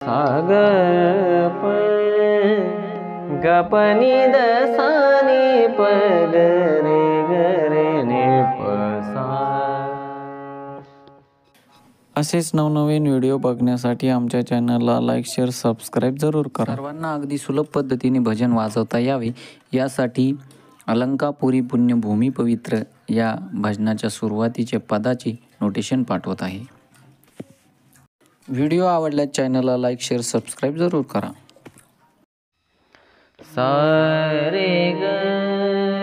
सागर प गपनी दसानी प गरे गरे ने पसा। असेच नवनवीन व्हिडिओ बघण्यासाठी आमच्या चॅनलला लाईक, शेअर, सबस्क्राईब जरूर करा। सर्वांना अगदी सुलभ पद्धतीने भजन वाजवता यावे यासाठी अलंकापुरी पुण्यभूमी पवित्र या भजनाच्या सुरुवातीचे पदाचे नोटेशन पाठवत आहे। व्हिडिओ आवडल्यास चॅनलला लाईक, शेअर, सबस्क्राईब जरूर करा। सा रे ग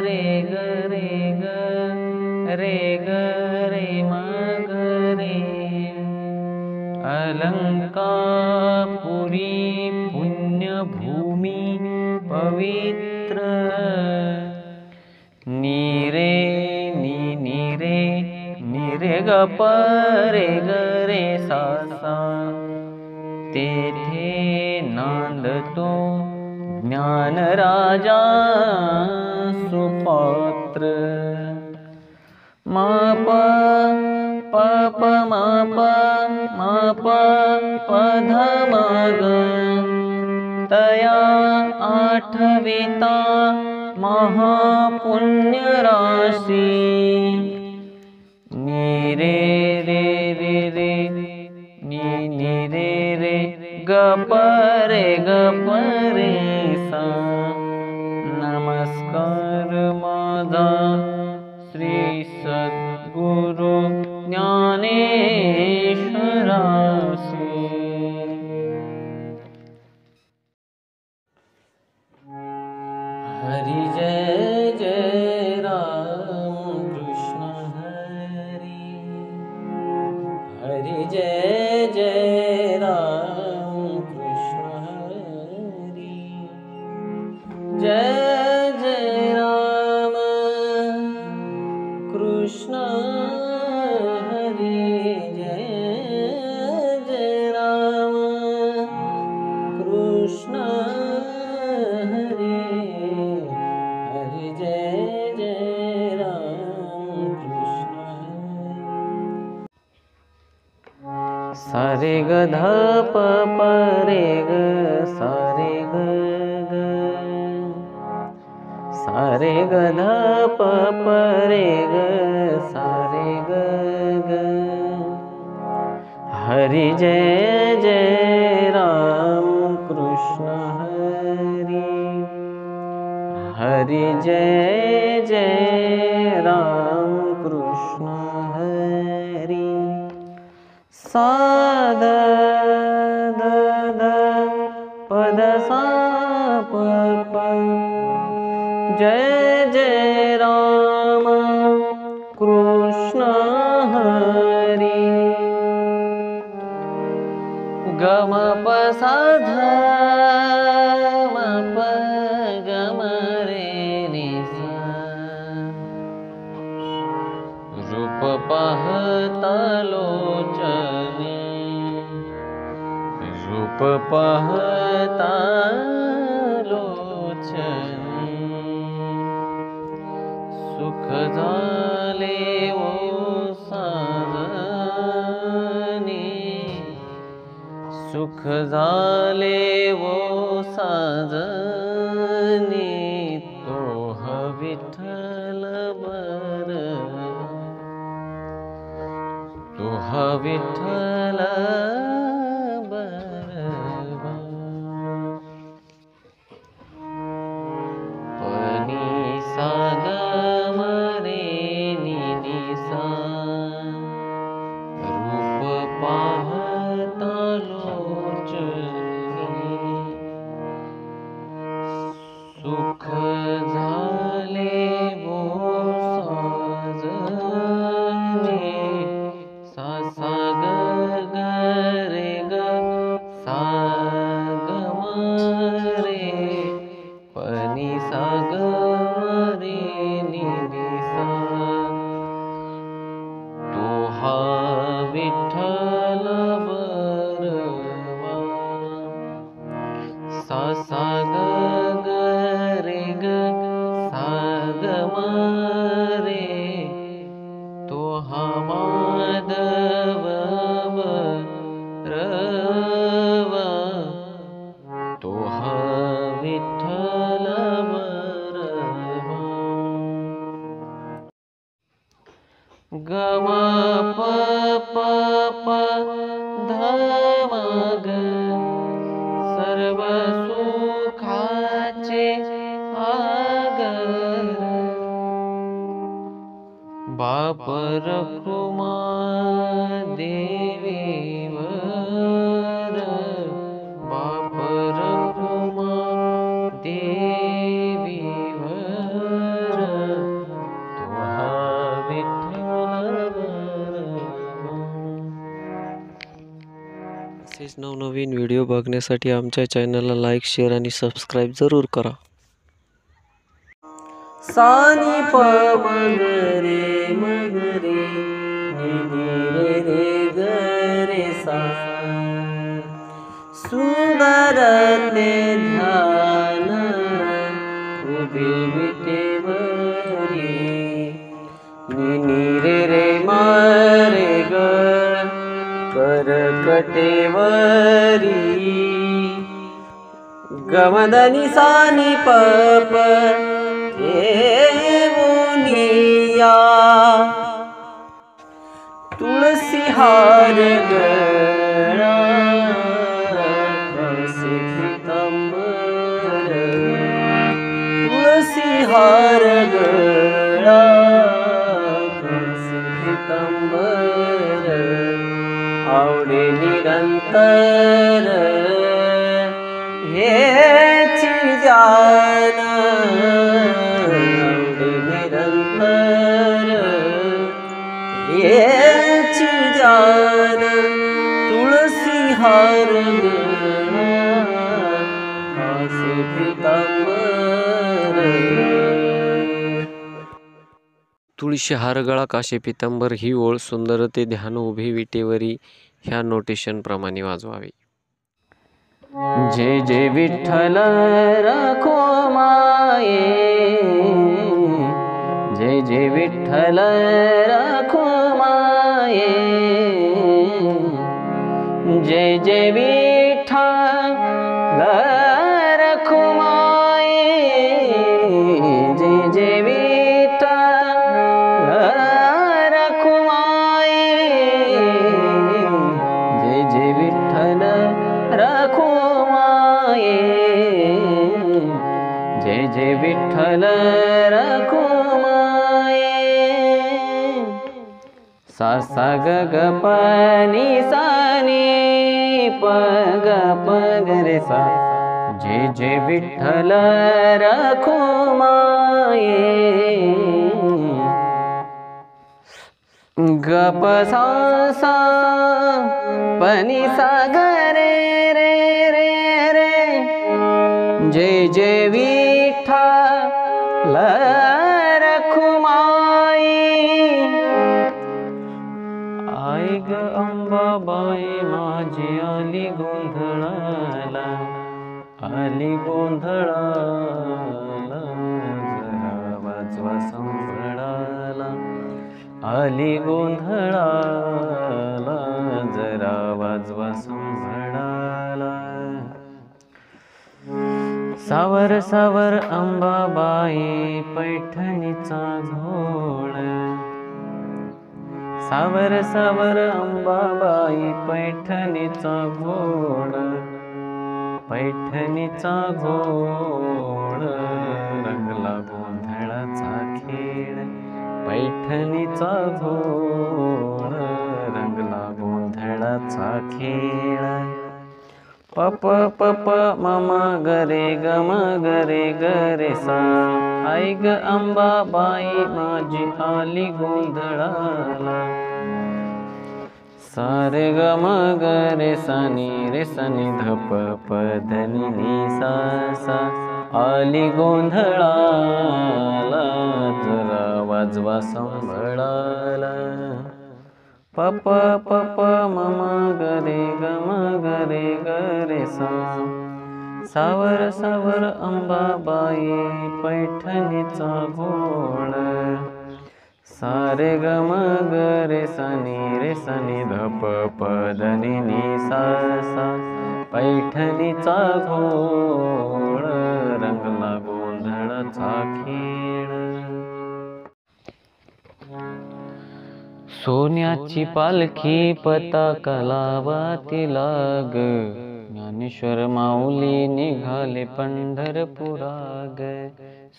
रे ग रे ग रे ग रे म ग रे। अलंकापुरी पुण्यभूमी पवित्र नीरे नीरे ग प रे ग रे सा सा। तेथे नांदतो ज्ञान राजा सुपात्र। मा प प प मा प प ध म ग। तया आठविता महापुण्य राशी। नी रे रे रे रे नी रे रे ग प रे सा। नमस्कार माझा श्री सद्गुरु ज्ञानेश्वरासी। हरि जय जय राम कृष्ण हरि। हरि जय जय राम कृष्ण हरि। जय जय राम कृष्ण हरि। जय जय राम कृष्ण हरि। हरि जय जय राम कृष्ण हरि। सा रे ग ध प प रे ग सा रे ग ग। सा रे ग ध प प रे ग सा रे ग ग। हरि जय जय राम कृष्ण हरि। हरि जय जय राम कृष्ण हरि। सा द द द प द सा प प। जय जय राम कृष्ण हरि। ग म प सा ध म प ग म रे नि सा। रूप पाहता लोचनी। रूप पाहता लोचनी। सुख झाले ओ साजनी। सुख झाले ओ साजनी। तोह विठ्ठल बर। तोह विठ्ठल बरवा। पनी सा ग म रे नि सा। रूप पाहता लोचनी। सुख झाले वो साजनी। सा सा ग ग रे ग सा ग म रे। पनी सा ग म रे नि सा। तोहा विठ्ठल बरवा। सा सा ग ग रे ग सा ग म रे। तोहा माधव बरवा। व्हिडिओ बघण्यासाठी आमच्या चॅनलला लाईक, शेअर आणि सबस्क्राईब जरूर करा. सानी प मगरे मगरे रे रे ग रे सा सुंदरते ध्यान उभे विटेवरी नि रे रे मारे ग करकटेवरी गमदनी सानी पप मुनिया तुळसी हार गळा कसे पीतांबर तुळसी हार गळा कसे पीतांबर आवडे निरंतर हेची ध्यान आवडे निरंतर हेची ध्यान तुळसी हार गळा कासे पीतांबर तुळशी हार गळा काशे पितांबर ही ओळ सुंदर ते ध्यान उभे विटेवरी ह्या नोटेशन प्रमाणे वाजवावी. जय जय विठ्ठल राखो माये जय जय विठ्ठल राखो माये जय जय विठ्ठल राखो माये जय जय विठ्ठल राखो माये जय जय विठ्ठल राखो माये जय जय विठ्ठल राखो माये सा सा ग ग प नि सा नि प ग प ग रे सा जय जय विठ्ठल राखो माये ग प सा सा प नि सा ग रे रे रे रे जय जय विठ्ठल राखो माई आई ग अंबाबाई माझी आली गोंधळाला आली गोंधळाला जरा वाजवा संभळाला आली गोंधळाला जरा वाजवा संभळाला सावर सावर अंबाबाई पैठणीचा घोळ सावर सावर अंबाबाई पैठणीचा घोळ पैठणीचा घोळ रंगला गोंधळाचा खेळ पैठणीचा घोळ रंगला गोंधळाचा खेळ पप पप मम गरे गम गरे गरे सा आई ग अंबाबाई माझी आली गोंधळाला सारे गम गरे सनी रे सनी धप पधनी नि सा सा आली गोंधळाला जरा वाजवा संभळाला पप पप मम गरे गम गरे गरे सा सावर सावर अंबाबाई पैठणीचा घोळ सारे गम गरे सनी धप पदनी नि सा सा पैठणीचा घोळ रंगला गोंधळाचा खेळ सोन्याची पालखी पताका लावातीला ग ज्ञानेश्वर माऊली निघाले पंढरपुरा ग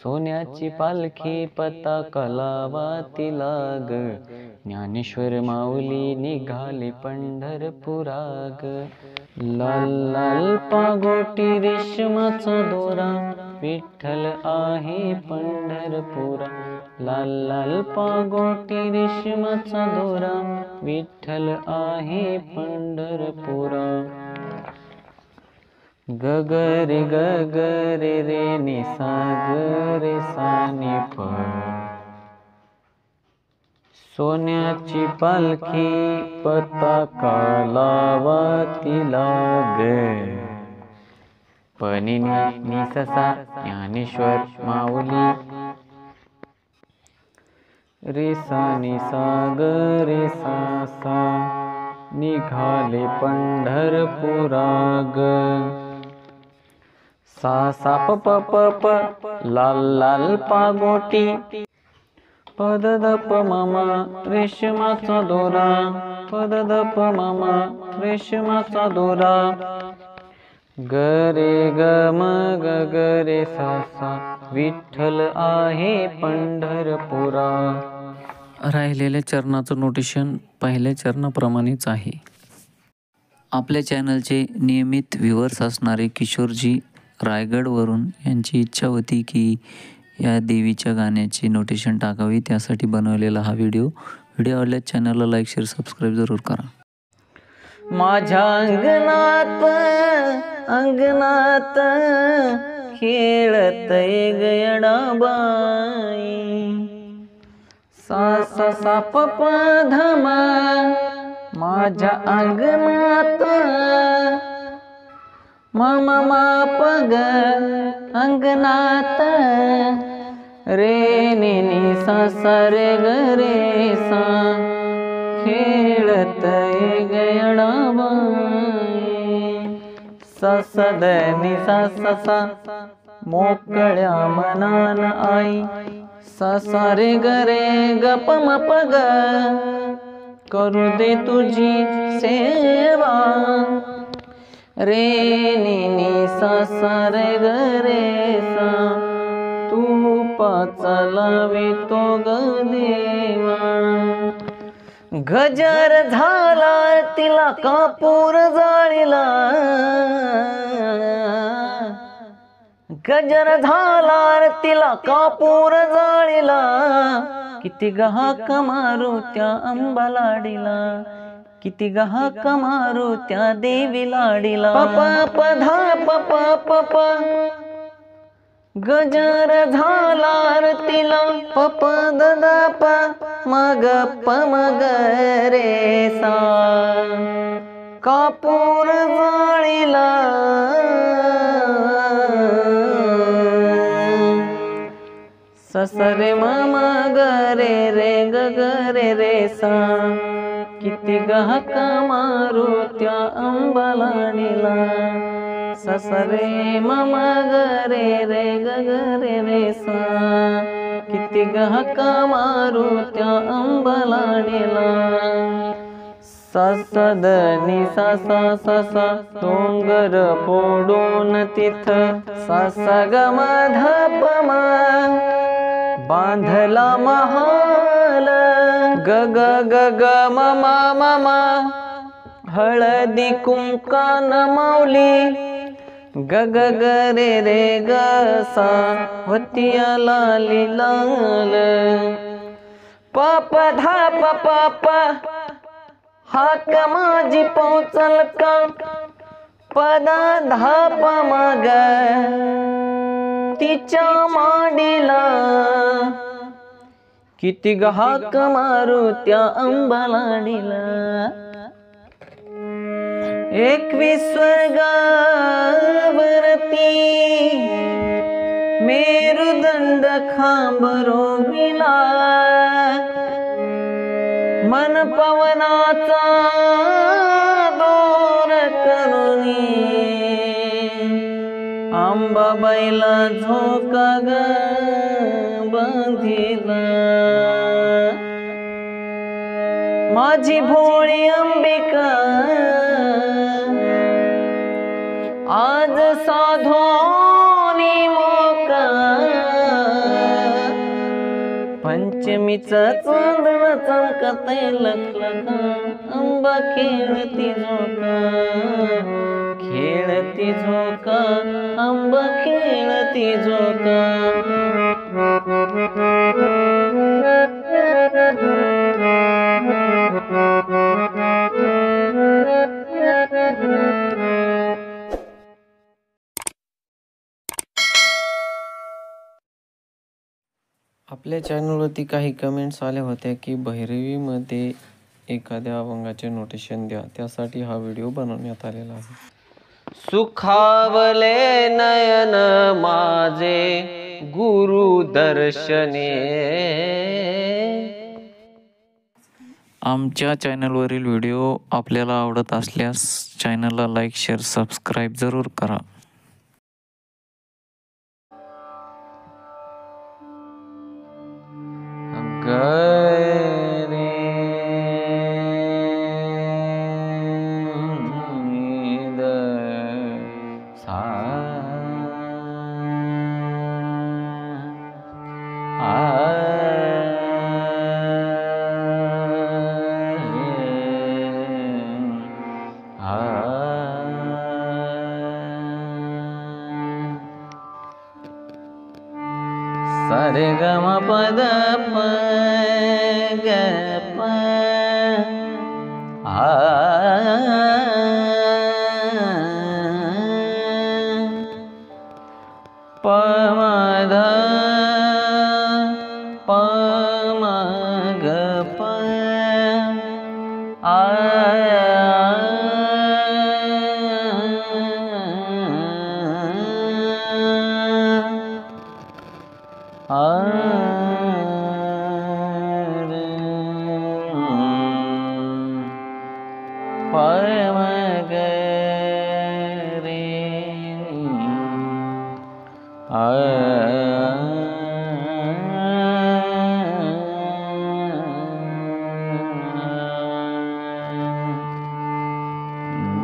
सोन्याची पालखी पताका लावातीला ग ज्ञानेश्वर माऊली निघाले पंढरपुरा ग लाल लाल पागोटी रेशमाचा दोरा विठ्ठल आहे पंढरपुरा लाल लाल पागोटी रेशमाचा दोरा विठ्ठल आहे पंढरपुरा ग ग रे रे नि सा ग रे सा नि प. सोन्याची पालखी पताका लावा तिला ग. पनी नि सा सा ज्ञानेश्वर माऊली. रे सा नि सा ग रे सा सा निघाले पंढरपुरा ग. सा सा प प प प लाल लाल पागोटी. पद द प म म रेशमाचा दोरा. पद द प म म रेशमाचा दोरा. ग रे ग म ग ग रे सा सा विठ्ठल आहे पंढरपुरा. राहिलेल्या चरणाचं नोटेशन पहिल्या चरणाप्रमाणेच आहे. आपल्या चॅनलचे नियमित व्ह्यूअर्स असणारे किशोरजी रायगडवरून यांची इच्छा होती की या देवीच्या गाण्याचे नोटेशन टाकावी, त्यासाठी बनवलेला हा व्हिडिओ आवडल्यास चॅनलला लाईक शेअर सबस्क्राईब जरूर करा. माझ्या अंगणात खेळत गयडाबाई. सा सा सा प प ध म माझ्या अंगणात म म म प ग अंगणात. रे नि नि सा सा रे ग रे सा खेळत गयडाबाई. सा सा द नि सा सा सा मोकळ्या मनान आई. सा सा रे ग रे ग प म प ग करू दे तुझी सेवा. रे नि नि सा सा रे ग रे सा तुपाचा लावितो ग देवा. गजर झाला तिला कापूर जाळीला. गजर झाला तिला कापूर जाळीला. किती गहाक मारू त्या अंबा लाडीला. किती गहाक मारू त्या देवी लाडीला. प प धा प प प प गजर झाला तिला प प द द प मग प मग रे सा कापूर जाळीला. ससरे म ग रे रे ग ग रे रे सा किती गहाक मारू त्या अंबा लाडीला. ससरे म ग रे रे ग ग रे रे सा किती गहाक मारू त्या अंबा लाडीला. सा सा द नि सा सा सा सा डोंगर फोडून तिथ सा सा ग म ध प म बांधला महाल. ग ग ग ग म म म म हळदी कुंकान माऊली. ग ग ग रे रे ग सा होतिया लाली लाल. प प धा प प प हाक माझी पोचल का. पद धा प म ग तिच्या माडीला. किती गहाक मारू त्या अंबा लाडीला. 21 वर्गावरती मेरुदंड खांब रोविला. मन पवनाचा दोर करुणी अंबाबाईला झोका ग बांधिला. माझी भोळी अंबिका आज साधोनी मोका. पंचमीचा चांदणा चमकते लखलखा. अंबा खेळती झोका खेळती झोका. अंबा खेळती झोका. आपल्या चॅनलवरती काही कमेंट्स आल्या होत्या की भैरवीमध्ये एखाद्या अभंगाचे नोटेशन द्या, त्यासाठी हा व्हिडिओ बनवण्यात आलेला आहे. सुखावले नयन माझे गुरु दर्शने. आमच्या चॅनलवरील व्हिडिओ आपल्याला आवडत असल्यास चॅनलला लाईक, शेअर, सबस्क्राईब जरूर करा. गरे द सा सारे ग म पद प ग प प म ध प म ग प परम गरे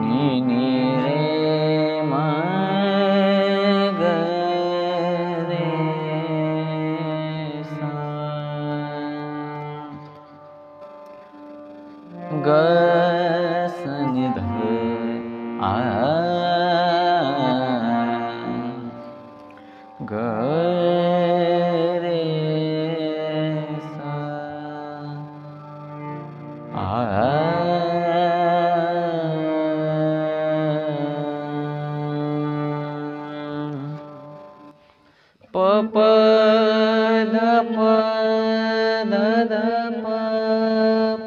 नी नी रे म ग रे सा ग सनि ध आ ग रे सा आ प प ध प ध ध प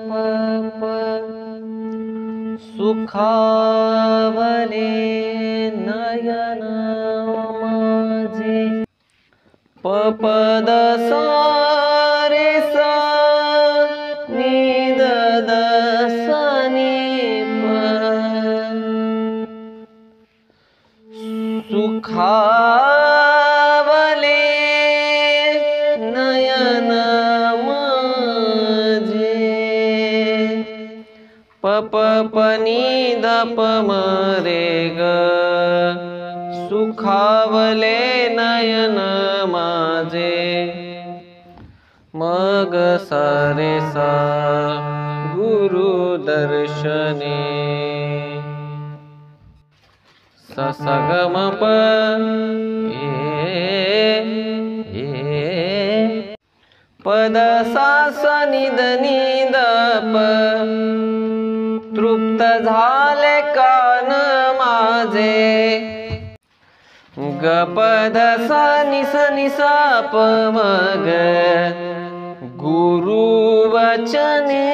प प सुखावले नयन माझे प प द सा रे सा नि द द सा नि प सुखावले नयन माझे प प प नि द प म रे ग सुखावले नयन माझे मग सा रे सा गुरु दर्शने स स ग म प ए पद सा स नि द प तृप्त झाले कान माझे ग पद सा नि सा प म ग गुरु वचने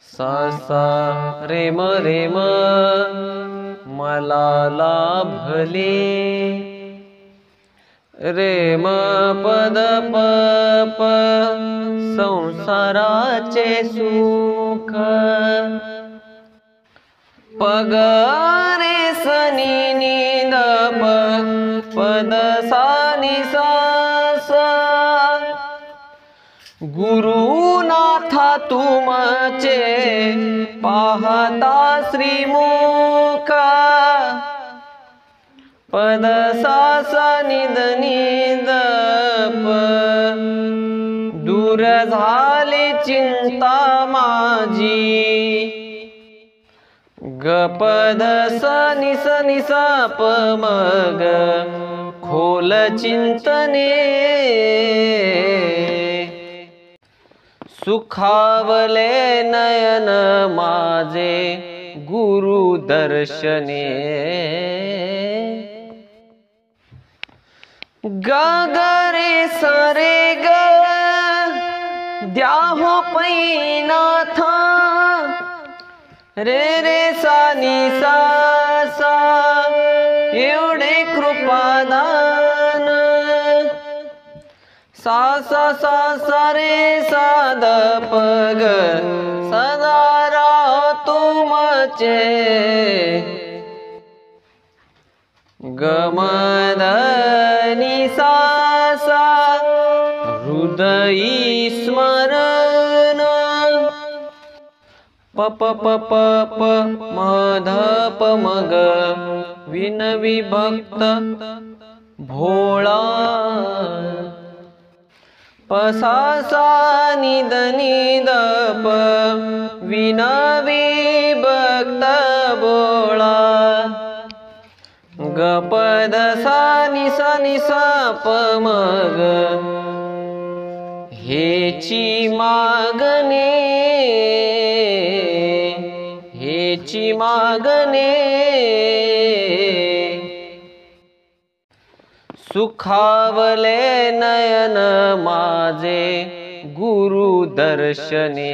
सा सा रे म मला लाभले रे म पद प प संसाराचे सुख पग रे सनि नि द प पद सा नि सा सा गुरुनाथा तुमचे पाहता श्रीमुख पद सा सा नि द प दूर झाली चिंता माझी ग पद सा नि सा प म ग खोल चिंतने सुखावले नयन माझे गुरु दर्शने ग ग रे सा रे ग द्या हो पैनाथ रे रे सा नि सा सा एवढे कृपादान सा सा सा सा रे सा द प ग सदा राहो तुमचे गमद नि सा सा हृदयी स्मरण प प प प प म ध प म ग विनवी भक्त भोळा प सा सा नि द नि द प विनवी भक्त भोळा ग प द सा नि सा प म ग हेची मागणे हेची मागणे सुखावले नयन माझे गुरु दर्शने